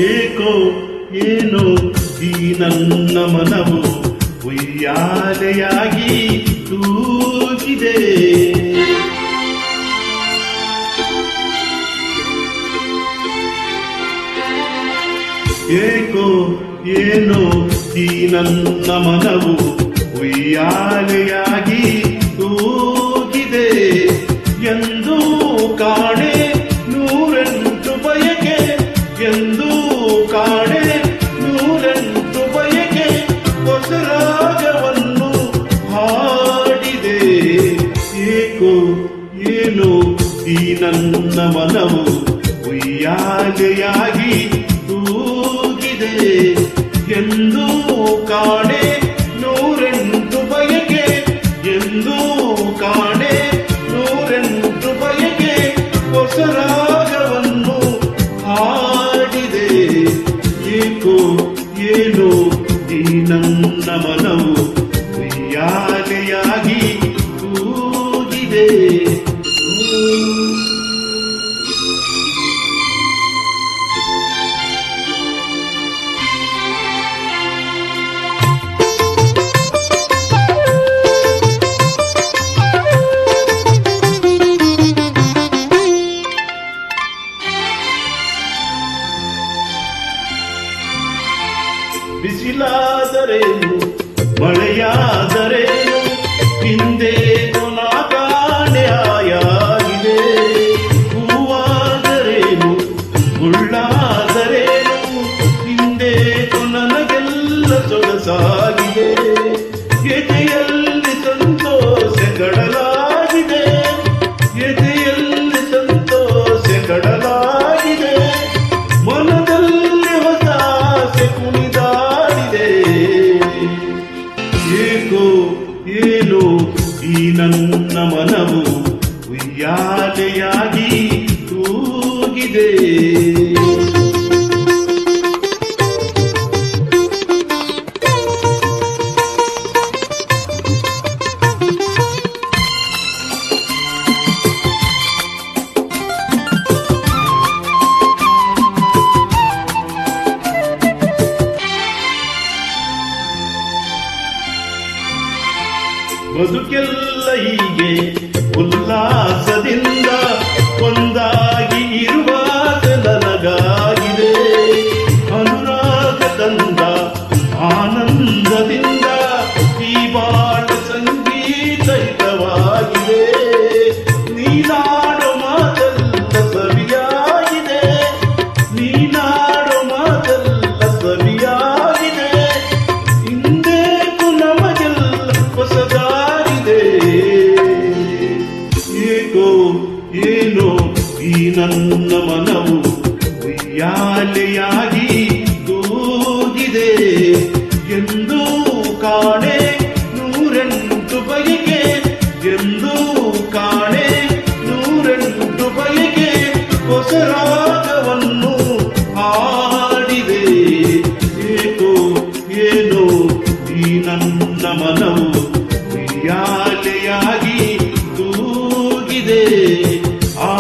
ಏಕೋ ಏನೋ ಈ ನನ್ನ ಮನವು ಉಯ್ಯಾಲೆಯಾಗಿ ತೂಗಿದೆ. ಏಕೋ ಏನೋ ಈ ನನ್ನ ಮನವು ಉಯ್ಯಾಲೆಯಾಗಿ ತೂಗಿದೆ. ಎಂದು ಕಾಣೆ ನೂರೆಂಟು ಬಯಕೆ, ಎಂದು ಕಾಣೆ ನೂರೆಂಟು ಬಯಕೆ, ಹೊಸ ರಾಗವನ್ನು ಹಾಡಿದೆ. ಏಕೋ ಏನೋ ಈ ನನ್ನ ಮನವು ಉಯ್ಯಾಲೆಯಾಗಿ ತೂಗಿದೆ. ಎಂದು ಕಾಣೆ ನೂರೆಂಟು ಬಯಕೆ, ಎಂದು ಕಾಣೆ ನೂರೆಂಟು ಬಯಕೆ, ಹೊಸ ರಾಗವನ್ನು ಹಾಡಿದೆ. ಏಕೋ ಏನೋ ಈ ನನ್ನ ಮನವು ಉಯ್ಯಾಲೆಯಾಗಿ ತೂಗಿದೆ. ಬಿಸಿಲಾದರೇನು ಮಳೆಯಾದರೇನು ಹಿಂದೇನು ನಾ ಕಾಣೆಯಾಗಿದೆ. ಹೂವಾದರೇನು ಮುಳ್ಳಾದರೇನು ಹಿಂದೇನು ನನಗೆಲ್ಲ ಸೊಗಸಾಗಿದೆ. ಎದೆಯಲ್ಲಿ ಸಂತೋಷ ಕಡಲಾಗಿದೆ, ಎದೆಯಲ್ಲಿ ಸಂತೋಷ ಕಡಲಾಗಿದೆ, ಮನದಲ್ಲಿ ಹೊಸ ಆಸೆ ಕುಣಿದಾಡಿದೆ. ಏಕೋ ಏನೋ ಈ ನನ್ನ ಮನವು ಉಯ್ಯಾಲೆಯಾಗಿ ತೂಗಿದೆ. ಬದುಕೆಲ್ಲ ಹೀಗೆ ಉಲ್ಲಾಸದಿಂದ ಒಂದಾಗಿ ಇರುವಾಗ ನನಗಾಗಿದೆ. ಅನುರಾಗ ತಂದ ಆನಂದದಿಂದ ಈ ಬಾಳ ಸಂಗೀತವಾಗಿದೆ. ನೀನಾಡೋ ಮಾತೆಲ್ಲ ಸವಿಯಾಗಿದೆ, ನೀನಾಡೋ ಮಾತೆಲ್ಲ ಸವಿಯಾಗಿದೆ. ಇಂದೇಕು ನಮಗೆಲ್ಲ ಹೊಸದಾಗಿದೆ. ಏಕೋ ಏನೋ ಈ ನನ್ನ ಮನವು ಉಯ್ಯಾಲೆಯಾಗಿ ತೂಗಿದೆ. ಎಂದು ಕಾಣೆ ನೂರೆಂಟು ಬಯಕೆ, ಎಂದು ಕಾಣೆ ನೂರೆಂಟು ಬಯಕೆ, ಹೊಸ ರಾಗವನ್ನು ಹಾಡಿದೆ. ಏಕೋ ಏನೋ ಈ ನನ್ನ ಮನವು ಉಯ್ಯಾಲೆಯಾಗಿ ತೂಗಿದೆ. ಆ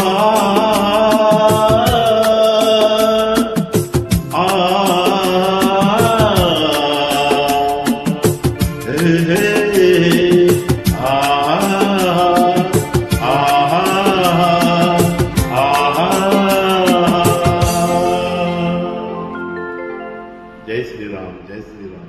ಆ ಜೈ ಶ್ರೀರಾಮ್, ಜೈ ಶ್ರೀರಾಮ್.